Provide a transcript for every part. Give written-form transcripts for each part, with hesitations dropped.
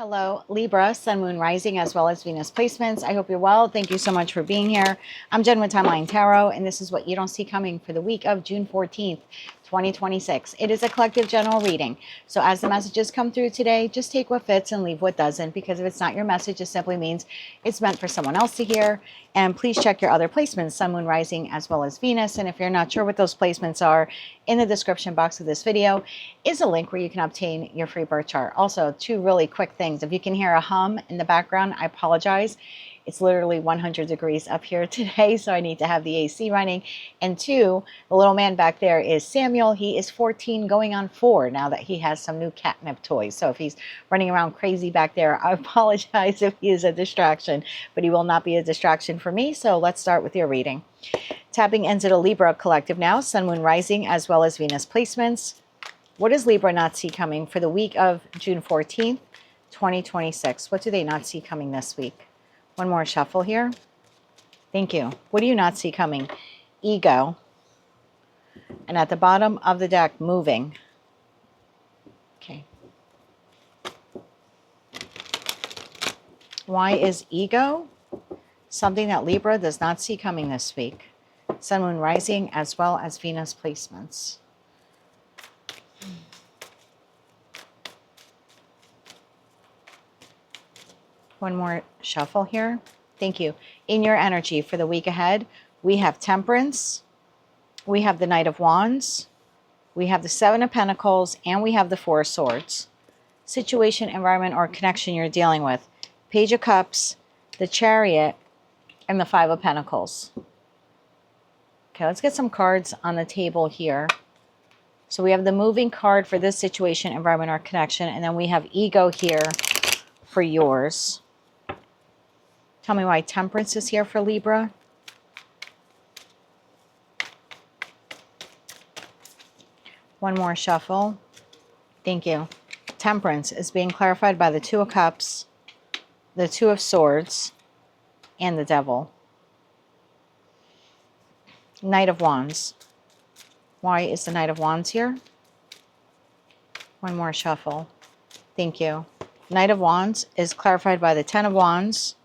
Hello, Libra, Sun, Moon, Rising, as well as Venus placements. I hope you're well. Thank you so much for being here. I'm Jen with Timeline Tarot, and this is what you don't see coming for the week of June 14th, 2026. It is a collective general reading. So as the messages come through today, just take what fits and leave what doesn't, because if it's not your message, it simply means it's meant for someone else to hear. And please check your other placements, Sun, Moon, Rising, as well as Venus. And if you're not sure what those placements are, in the description box of this video is a link where you can obtain your free birth chart. Also, two really quick things. If you can hear a hum in the background, I apologize. It's literally 100 degrees up here today, so I need to have the AC running. And two, the little man back there is Samuel. He is 14 going on 4 now that he has some new catnip toys. So if he's running around crazy back there, I apologize if he is a distraction, but he will not be a distraction for me. So let's start with your reading. Tapping into the Libra collective now, Sun, Moon, Rising, as well as Venus placements. What does Libra not see coming for the week of June 14th, 2026? What do they not see coming this week? One more shuffle here. Thank you. What do you not see coming? Ego. And at the bottom of the deck, moving. Okay. Why is ego something that Libra does not see coming this week? Sun, Moon, Rising, as well as Venus placements. One more shuffle here. Thank you. In your energy for the week ahead, we have Temperance, we have the Knight of Wands, we have the Seven of Pentacles, and we have the Four of Swords. Situation, environment, or connection you're dealing with. Page of Cups, the Chariot, and the Five of Pentacles. Okay, let's get some cards on the table here. So we have the moving card for this situation, environment, or connection, and then we have ego here for yours. Tell me why Temperance is here for Libra. One more shuffle. Thank you. Temperance is being clarified by the Two of Cups, the Two of Swords, and the Devil. Knight of Wands. Why is the Knight of Wands here? One more shuffle. Thank you. Knight of Wands is clarified by the Ten of Wands,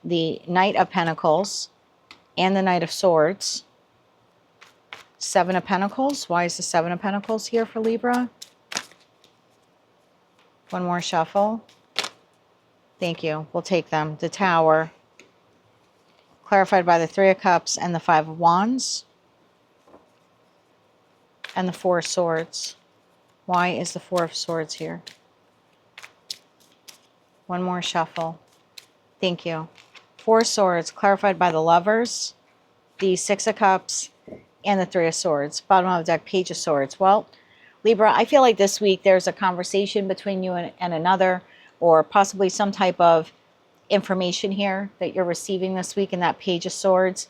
the Knight of Pentacles, and the Knight of Swords. Seven of Pentacles. Why is the Seven of Pentacles here for Libra? One more shuffle. Thank you. We'll take them. The Tower, clarified by the Three of Cups and the Five of Wands, and the Four of Swords. Why is the Four of Swords here? One more shuffle. Thank you. Four of Swords, clarified by the Lovers, the Six of Cups, and the Three of Swords. Bottom of the deck, Page of Swords. Well, Libra, I feel like this week there's a conversation between you and another, or possibly some type of information here that you're receiving this week in that Page of Swords,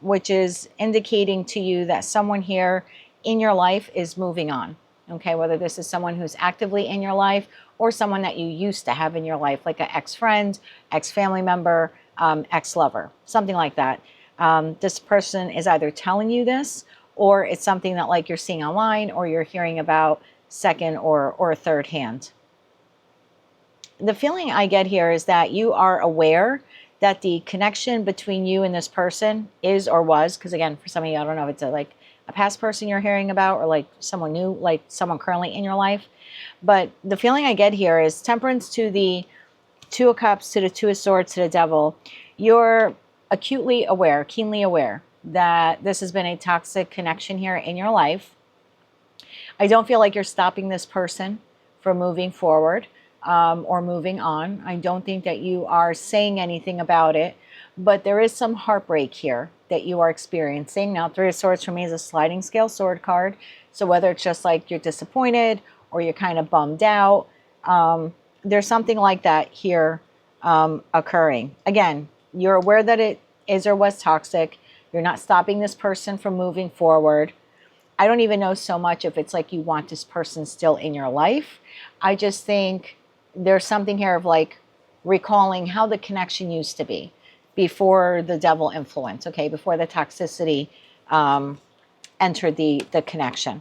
which is indicating to you that someone here in your life is moving on. Okay, whether this is someone who's actively in your life or someone that you used to have in your life, like an ex-friend, ex-family member, ex-lover, something like that. This person is either telling you this, or it's something that like you're seeing online or you're hearing about second or third hand. The feeling I get here is that you are aware that the connection between you and this person is or was, because again, for some of you, I don't know if it's a past person you're hearing about or like someone new, like someone currently in your life. But the feeling I get here is Temperance to the Two of Cups, to the Two of Swords, to the Devil. You're acutely aware, keenly aware that this has been a toxic connection here in your life. I don't feel like you're stopping this person from moving forward or moving on. I don't think that you are saying anything about it, but there is some heartbreak here that you are experiencing. Now, Three of Swords for me is a sliding scale sword card. So whether it's just like you're disappointed or you're kind of bummed out, there's something like that here occurring. Again, you're aware that it is or was toxic. You're not stopping this person from moving forward. I don't even know so much if it's like you want this person still in your life. I just think there's something here of like recalling how the connection used to be before the devil influence, okay, before the toxicity entered the connection.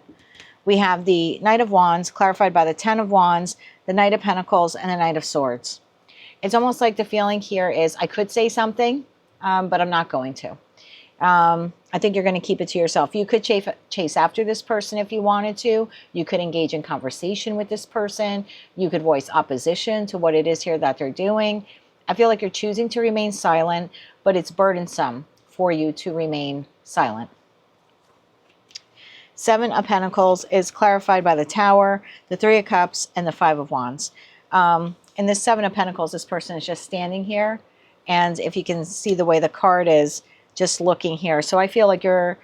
We have the Knight of Wands, clarified by the Ten of Wands, the Knight of Pentacles, and the Knight of Swords. It's almost like the feeling here is I could say something, but I'm not going to. I think you're going to keep it to yourself. You could chase after this person if you wanted to. You could engage in conversation with this person. You could voice opposition to what it is here that they're doing. I feel like you're choosing to remain silent, but it's burdensome for you to remain silent. Seven of Pentacles is clarified by the Tower, the Three of Cups, and the Five of Wands. In this Seven of Pentacles, this person is just standing here. And if you can see the way the card is, just looking here. So I feel like you're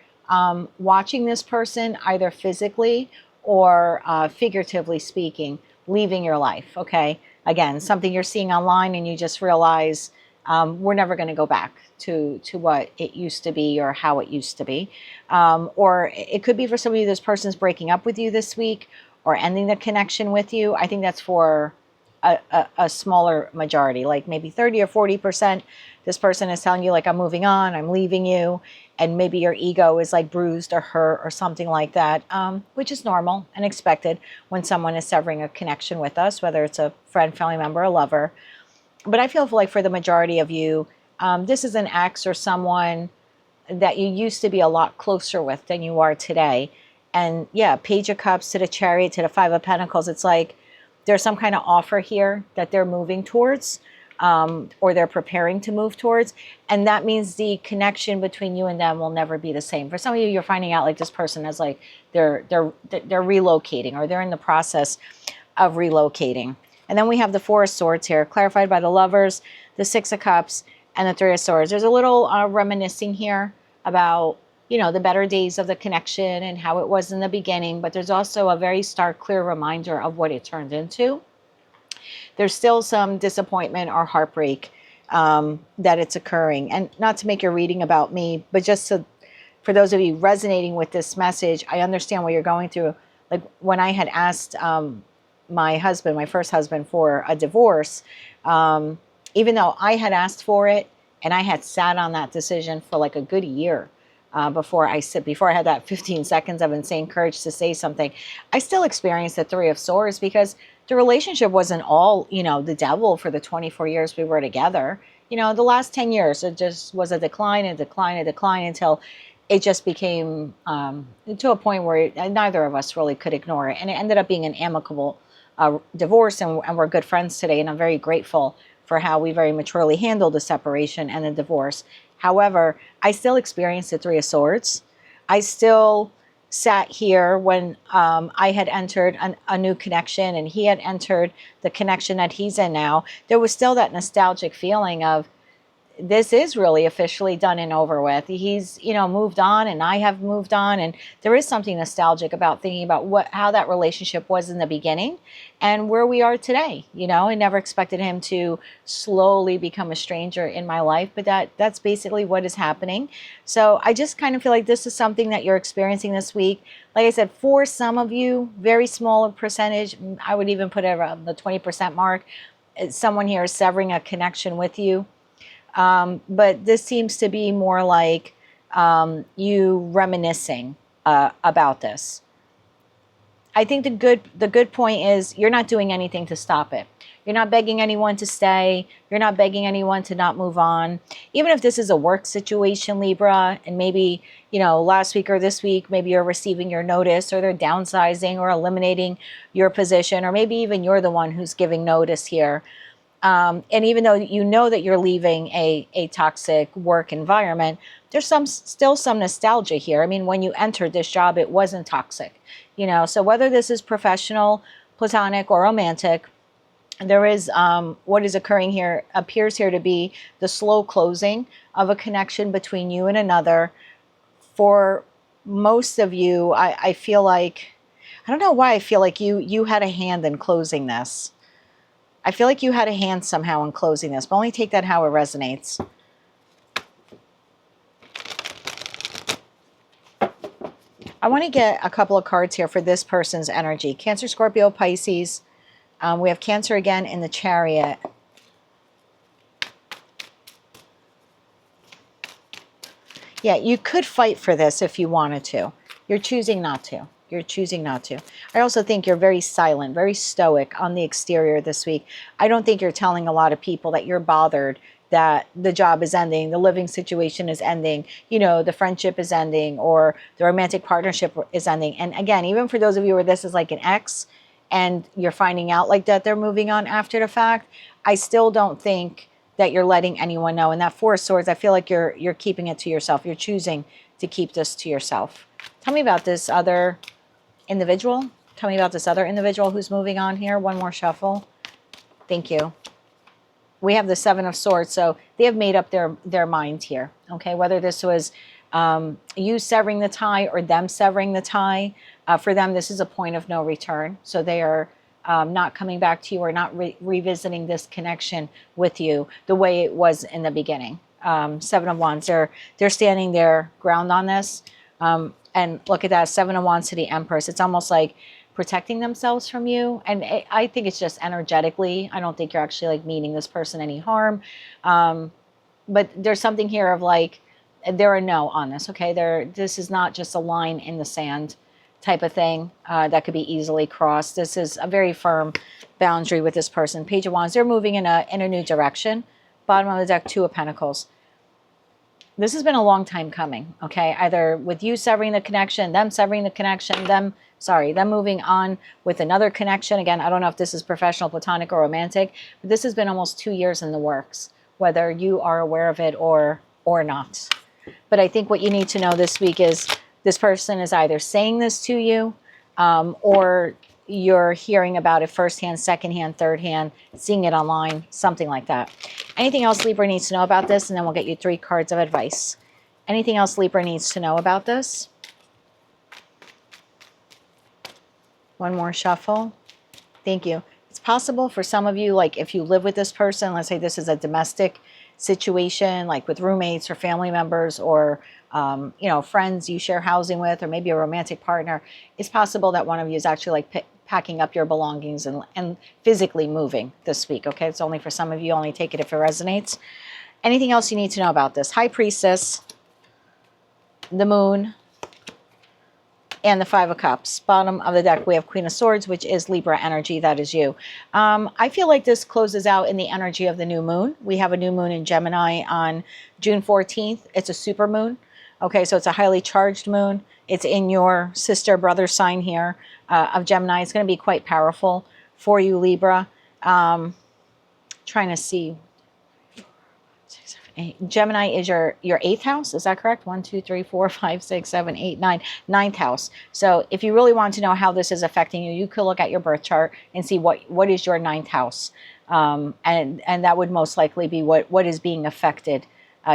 watching this person either physically or figuratively speaking, leaving your life, okay? Again, something you're seeing online and you just realize we're never going to go back to what it used to be or how it used to be. Or it could be for some of you, this person's breaking up with you this week or ending the connection with you. I think that's for a smaller majority, like maybe 30 or 40%. This person is telling you, like, I'm moving on, I'm leaving you. And maybe your ego is like bruised or hurt or something like that, which is normal and expected when someone is severing a connection with us, whether it's a friend, family member, or lover. But I feel like for the majority of you, this is an ex or someone that you used to be a lot closer with than you are today. And yeah, Page of Cups to the Chariot to the Five of Pentacles. It's like there's some kind of offer here that they're moving towards, or they're preparing to move towards. And that means the connection between you and them will never be the same. For some of you, you're finding out like this person is like, they're relocating, or they're in the process of relocating. And then we have the Four of Swords here, clarified by the Lovers, the Six of Cups, and the Three of Swords. There's a little reminiscing here about, you know, the better days of the connection and how it was in the beginning. But there's also a very stark, clear reminder of what it turned into. There's still some disappointment or heartbreak that it's occurring. And not to make your reading about me, but just for those of you resonating with this message, I understand what you're going through. Like when I had asked my husband, my first husband, for a divorce, even though I had asked for it and I had sat on that decision for like a good year before I had that 15 seconds of insane courage to say something, I still experienced the Three of Swords because the relationship wasn't all, you know, the devil for the 24 years we were together. You know, the last 10 years, it just was a decline until it just became to a point where neither of us really could ignore it. And it ended up being an amicable divorce, and we're good friends today. And I'm very grateful for how we very maturely handled the separation and the divorce. However, I still experienced the Three of Swords. I still sat here when I had entered a new connection and he had entered the connection that he's in now. There was still that nostalgic feeling of, this is really officially done and over with. He's, you know, moved on and I have moved on. And there is something nostalgic about thinking about how that relationship was in the beginning and where we are today. You know, I never expected him to slowly become a stranger in my life, but that's basically what is happening. So I just kind of feel like this is something that you're experiencing this week. Like I said, for some of you, very small percentage, I would even put it around the 20% mark. Someone here is severing a connection with you. But this seems to be more like you reminiscing about this. I think the good point is you're not doing anything to stop it. You're not begging anyone to stay. You're not begging anyone to not move on. Even if this is a work situation, Libra, and maybe, you know, last week or this week, maybe you're receiving your notice or they're downsizing or eliminating your position, or maybe even you're the one who's giving notice here. And even though you know that you're leaving a toxic work environment, there's still some nostalgia here. I mean, when you entered this job, it wasn't toxic, you know. So whether this is professional, platonic, or romantic, there is what is occurring here appears here to be the slow closing of a connection between you and another. For most of you, I feel like, I don't know why I feel like you had a hand in closing this. I feel like you had a hand somehow in closing this, but only take that how it resonates. I want to get a couple of cards here for this person's energy. Cancer, Scorpio, Pisces. We have Cancer again in the Chariot. Yeah, you could fight for this if you wanted to. You're choosing not to. You're choosing not to. I also think you're very silent, very stoic on the exterior this week. I don't think you're telling a lot of people that you're bothered that the job is ending, the living situation is ending, you know, the friendship is ending, or the romantic partnership is ending. And again, even for those of you where this is like an ex and you're finding out like that they're moving on after the fact, I still don't think that you're letting anyone know. And that Four of Swords, I feel like you're keeping it to yourself. You're choosing to keep this to yourself. Tell me about this other individual. Tell me about this other individual who's moving on here. One more shuffle. Thank you. We have the Seven of Swords, so they have made up their mind here. Okay, whether this was you severing the tie or them severing the tie, for them this is a point of no return. So they are not coming back to you or not revisiting this connection with you the way it was in the beginning. Seven of Wands, they're standing their ground on this. And look at that, Seven of Wands to the Empress. It's almost like protecting themselves from you. And I think it's just energetically. I don't think you're actually like meaning this person any harm. But there's something here of like, they're a no on this, okay? This is not just a line in the sand type of thing that could be easily crossed. This is a very firm boundary with this person. Page of Wands, they're moving in a new direction. Bottom of the deck, Two of Pentacles. This has been a long time coming, okay? Either with you severing the connection, them severing the connection, them moving on with another connection. Again, I don't know if this is professional, platonic, or romantic, but this has been almost 2 years in the works, whether you are aware of it or not. But I think what you need to know this week is this person is either saying this to you or you're hearing about it firsthand, secondhand, thirdhand, seeing it online, something like that. Anything else Libra needs to know about this? And then we'll get you 3 cards of advice. Anything else Libra needs to know about this? One more shuffle. Thank you. It's possible for some of you, like if you live with this person, let's say this is a domestic situation, like with roommates or family members or you know, friends you share housing with, or maybe a romantic partner, it's possible that one of you is actually like packing up your belongings and physically moving this week, okay? It's only for some of you. Only take it if it resonates. Anything else you need to know about this? High Priestess, the Moon, and the Five of Cups. Bottom of the deck, we have Queen of Swords, which is Libra energy. That is you. I feel like this closes out in the energy of the new moon. We have a new moon in Gemini on June 14th. It's a super moon. Okay, so it's a highly charged moon. It's in your sister brother sign here of Gemini. It's going to be quite powerful for you, Libra. Trying to see. Gemini is your 8th house. Is that correct? 1, 2, 3, 4, 5, 6, 7, 8, 9. 9th house. So if you really want to know how this is affecting you, you could look at your birth chart and see what is your 9th house. And that would most likely be what is being affected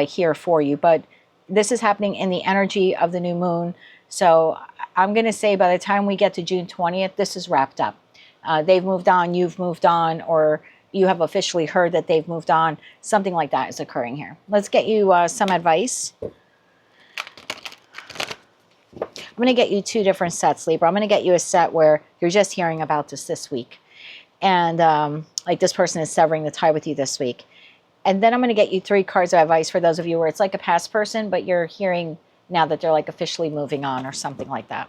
here for you. But this is happening in the energy of the new moon. So I'm going to say by the time we get to June 20th, this is wrapped up. They've moved on, you've moved on, or you have officially heard that they've moved on. Something like that is occurring here. Let's get you some advice. I'm going to get you 2 different sets, Libra. I'm going to get you a set where you're just hearing about this week. And like this person is severing the tie with you this week. And then I'm going to get you 3 cards of advice for those of you where it's like a past person, but you're hearing now that they're like officially moving on or something like that.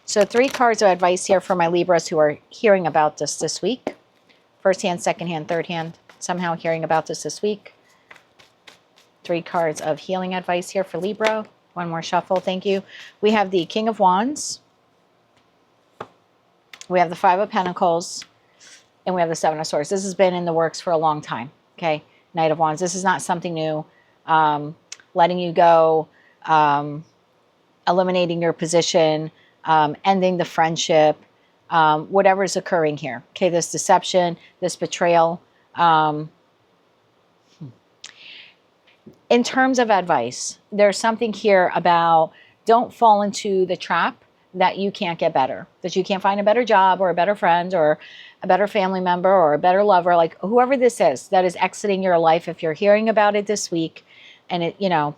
So 3 cards of advice here for my Libras who are hearing about this week. First hand, second hand, third hand, somehow hearing about this week. 3 cards of healing advice here for Libra. One more shuffle, thank you. We have the King of Wands. We have the Five of Pentacles. And we have the Seven of Swords. This has been in the works for a long time, okay? Knight of Wands. This is not something new. Letting you go, eliminating your position, ending the friendship, whatever is occurring here. Okay, this deception, this betrayal. In terms of advice, there's something here about don't fall into the trap that you can't get better, that you can't find a better job or a better friend or a better family member or a better lover, like whoever this is that is exiting your life. If you're hearing about it this week and it, you know,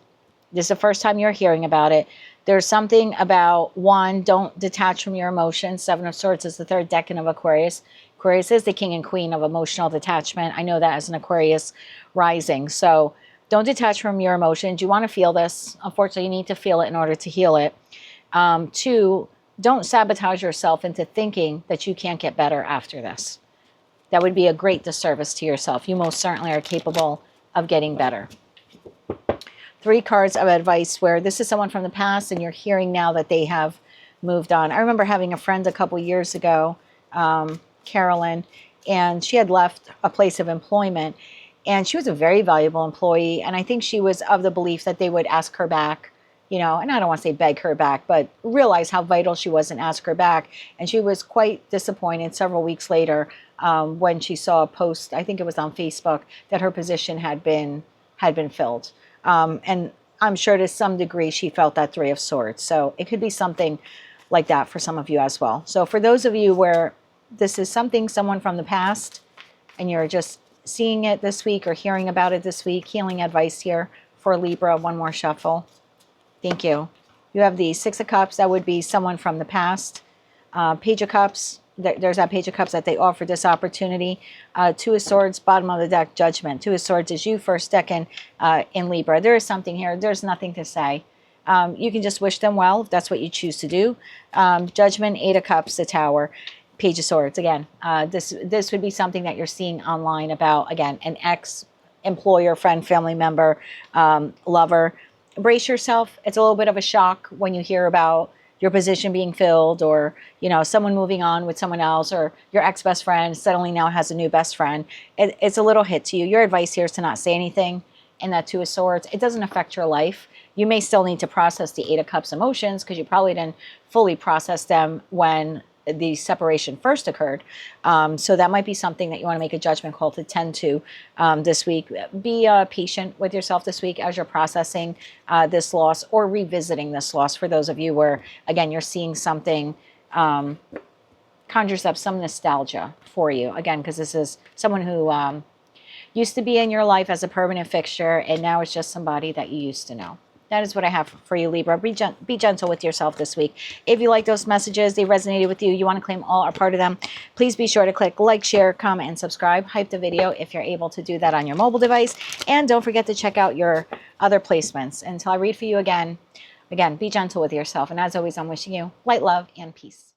this is the first time you're hearing about it, there's something about, one, don't detach from your emotions. Seven of Swords is the 3rd decan of Aquarius. Aquarius is the king and queen of emotional detachment. I know that as an Aquarius rising. So don't detach from your emotions. You want to feel this. Unfortunately, you need to feel it in order to heal it. 2, don't sabotage yourself into thinking that you can't get better after this. That would be a great disservice to yourself. You most certainly are capable of getting better. 3 cards of advice where this is someone from the past and you're hearing now that they have moved on. I remember having a friend a couple years ago, Carolyn, and she had left a place of employment, and she was a very valuable employee. And I think she was of the belief that they would ask her back, you know, and I don't want to say beg her back, but realize how vital she was and ask her back. And she was quite disappointed several weeks later when she saw a post, I think it was on Facebook, that her position had been filled. And I'm sure to some degree she felt that 3 of Swords. So it could be something like that for some of you as well. So for those of you where this is someone from the past, and you're just seeing it this week or hearing about it this week, healing advice here for Libra. One more shuffle. Thank you. You have the 6 of Cups. That would be someone from the past. Page of Cups. There's that Page of Cups that they offer this opportunity. 2 of Swords, bottom of the deck, Judgment. 2 of Swords is you, first decan in Libra. There is something here. There's nothing to say. You can just wish them well if that's what you choose to do. Judgment, 8 of Cups, the Tower, Page of Swords. Again, this would be something that you're seeing online about, again, an ex-employer, friend, family member, lover. Brace yourself. It's a little bit of a shock when you hear about your position being filled, or, you know, someone moving on with someone else, or your ex-best friend suddenly now has a new best friend. It's a little hit to you. Your advice here is to not say anything in that 2 of Swords. It doesn't affect your life. You may still need to process the 8 of Cups emotions because you probably didn't fully process them when the separation first occurred. So that might be something that you want to make a judgment call to tend to this week. Be patient with yourself this week as you're processing this loss or revisiting this loss. For those of you where, again, you're seeing something conjures up some nostalgia for you. Again, because this is someone who used to be in your life as a permanent fixture, and now it's just somebody that you used to know. That is what I have for you, Libra. Be gentle with yourself this week. If you like those messages, they resonated with you, you want to claim all or part of them, please be sure to click like, share, comment, and subscribe. Hype the video if you're able to do that on your mobile device. And don't forget to check out your other placements. Until I read for you again, be gentle with yourself. And as always, I'm wishing you light, love, and peace.